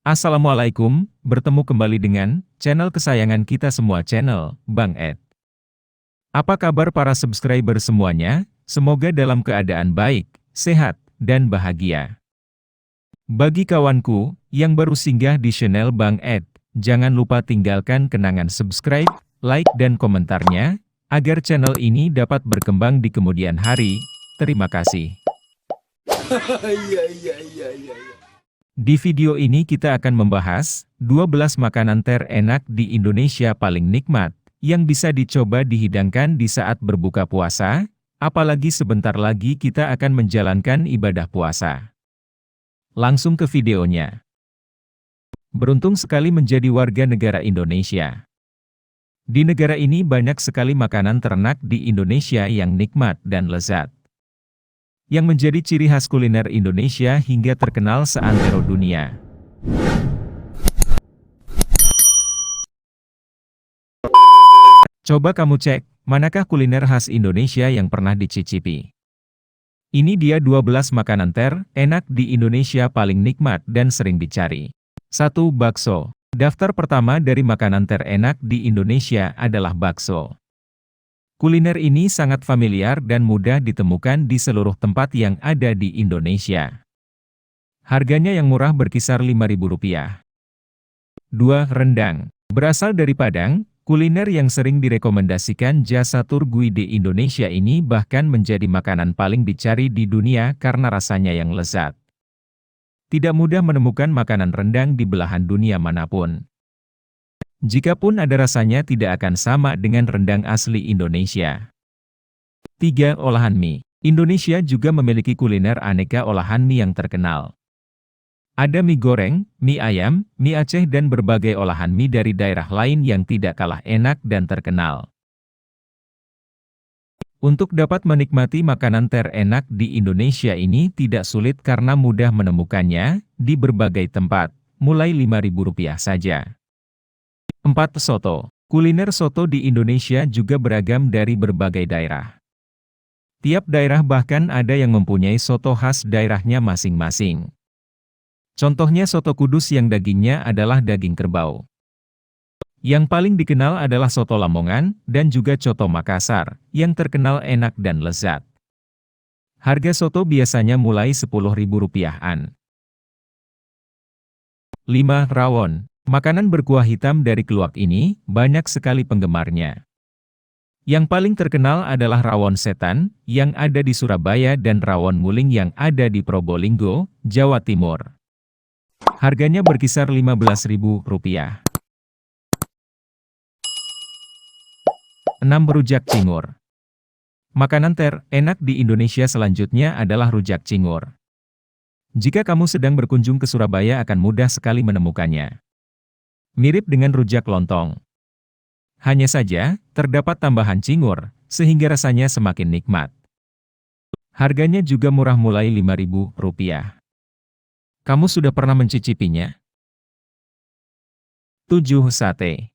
Assalamualaikum, bertemu kembali dengan channel kesayangan kita semua, channel Bang Ed. Apa kabar para subscriber semuanya? Semoga dalam keadaan baik, sehat, dan bahagia. Bagi kawanku yang baru singgah di channel Bang Ed, jangan lupa tinggalkan kenangan subscribe, like, dan komentarnya, agar channel ini dapat berkembang di kemudian hari. Terima kasih. Di video ini kita akan membahas 12 makanan terenak di Indonesia paling nikmat, yang bisa dicoba dihidangkan di saat berbuka puasa, apalagi sebentar lagi kita akan menjalankan ibadah puasa. Langsung ke videonya. Beruntung sekali menjadi warga negara Indonesia. Di negara ini banyak sekali makanan ternak di Indonesia yang nikmat dan lezat, yang menjadi ciri khas kuliner Indonesia hingga terkenal seantero dunia. Coba kamu cek, manakah kuliner khas Indonesia yang pernah dicicipi? Ini dia 12 makanan terenak di Indonesia paling nikmat dan sering dicari. 1. Bakso. Daftar pertama dari makanan terenak di Indonesia adalah bakso. Kuliner ini sangat familiar dan mudah ditemukan di seluruh tempat yang ada di Indonesia. Harganya yang murah berkisar Rp5.000. 2. Rendang. Berasal dari Padang, kuliner yang sering direkomendasikan jasa tur di Indonesia ini bahkan menjadi makanan paling dicari di dunia karena rasanya yang lezat. Tidak mudah menemukan makanan rendang di belahan dunia manapun. Jikapun ada, rasanya tidak akan sama dengan rendang asli Indonesia. 3. Olahan mie. Indonesia juga memiliki kuliner aneka olahan mie yang terkenal. Ada mie goreng, mie ayam, mie Aceh dan berbagai olahan mie dari daerah lain yang tidak kalah enak dan terkenal. Untuk dapat menikmati makanan terenak di Indonesia ini tidak sulit karena mudah menemukannya di berbagai tempat, mulai Rp5.000 saja. 4. Soto. Kuliner soto di Indonesia juga beragam dari berbagai daerah. Tiap daerah bahkan ada yang mempunyai soto khas daerahnya masing-masing. Contohnya soto Kudus yang dagingnya adalah daging kerbau. Yang paling dikenal adalah soto Lamongan, dan juga coto Makassar, yang terkenal enak dan lezat. Harga soto biasanya mulai Rp10.000-an. 5. Rawon. Makanan berkuah hitam dari keluak ini, banyak sekali penggemarnya. Yang paling terkenal adalah rawon setan, yang ada di Surabaya dan rawon muling yang ada di Probolinggo, Jawa Timur. Harganya berkisar Rp15.000. 6. Rujak cingur. Makanan terenak di Indonesia selanjutnya adalah rujak cingur. Jika kamu sedang berkunjung ke Surabaya akan mudah sekali menemukannya. Mirip dengan rujak lontong. Hanya saja, terdapat tambahan cingur, sehingga rasanya semakin nikmat. Harganya juga murah mulai Rp5.000. Kamu sudah pernah mencicipinya? 7. Sate.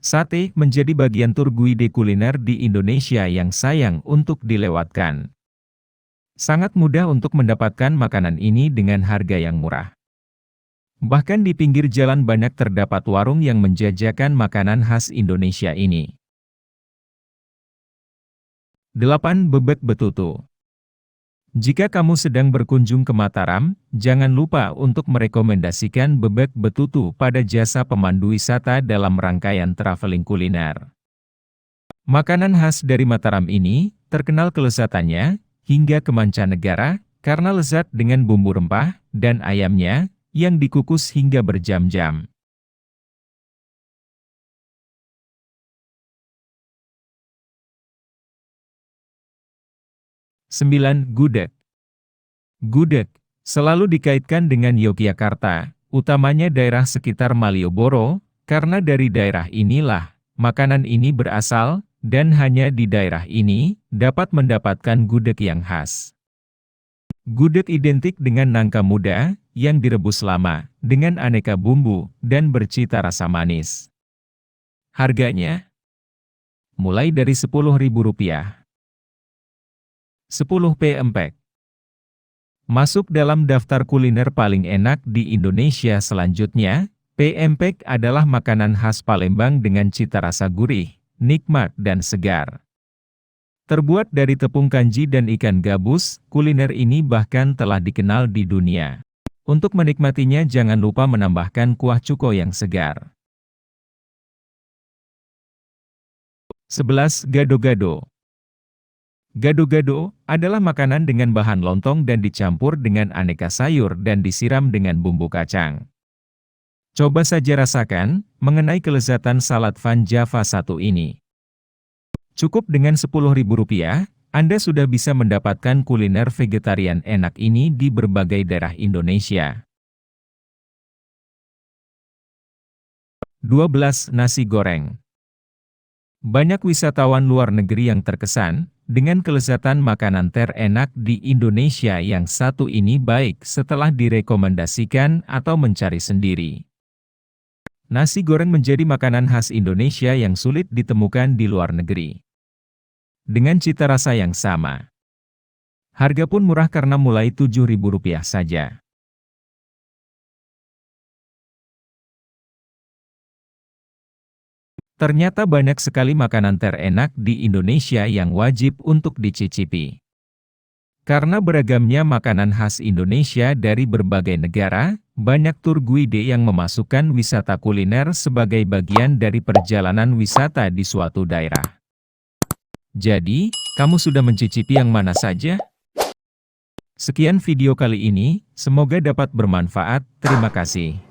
Sate menjadi bagian tur guide kuliner di Indonesia yang sayang untuk dilewatkan. Sangat mudah untuk mendapatkan makanan ini dengan harga yang murah. Bahkan di pinggir jalan banyak terdapat warung yang menjajakan makanan khas Indonesia ini. 8. Bebek betutu. Jika kamu sedang berkunjung ke Mataram, jangan lupa untuk merekomendasikan bebek betutu pada jasa pemandu wisata dalam rangkaian traveling kuliner. Makanan khas dari Mataram ini terkenal kelezatannya hingga ke mancanegara karena lezat dengan bumbu rempah dan ayamnya yang dikukus hingga berjam-jam. 9. Gudeg. Gudeg selalu dikaitkan dengan Yogyakarta, utamanya daerah sekitar Malioboro, karena dari daerah inilah makanan ini berasal, dan hanya di daerah ini dapat mendapatkan gudeg yang khas. Gudeg identik dengan nangka muda yang direbus lama, dengan aneka bumbu dan bercita rasa manis. Harganya mulai dari Rp10.000. 10. Pempek. Masuk dalam daftar kuliner paling enak di Indonesia selanjutnya, pempek adalah makanan khas Palembang dengan cita rasa gurih, nikmat dan segar. Terbuat dari tepung kanji dan ikan gabus, kuliner ini bahkan telah dikenal di dunia. Untuk menikmatinya jangan lupa menambahkan kuah cuko yang segar. 11. Gado-gado. Gado-gado adalah makanan dengan bahan lontong dan dicampur dengan aneka sayur dan disiram dengan bumbu kacang. Coba saja rasakan mengenai kelezatan salad Van Java satu ini. Cukup dengan Rp10.000, Anda sudah bisa mendapatkan kuliner vegetarian enak ini di berbagai daerah Indonesia. 12. Nasi goreng. Banyak wisatawan luar negeri yang terkesan dengan kelezatan makanan terenak di Indonesia yang satu ini baik setelah direkomendasikan atau mencari sendiri. Nasi goreng menjadi makanan khas Indonesia yang sulit ditemukan di luar negeri. Dengan cita rasa yang sama. Harga pun murah karena mulai Rp7.000 saja. Ternyata banyak sekali makanan terenak di Indonesia yang wajib untuk dicicipi. Karena beragamnya makanan khas Indonesia dari berbagai negara, banyak tur guide yang memasukkan wisata kuliner sebagai bagian dari perjalanan wisata di suatu daerah. Jadi, kamu sudah mencicipi yang mana saja? Sekian video kali ini, semoga dapat bermanfaat. Terima kasih.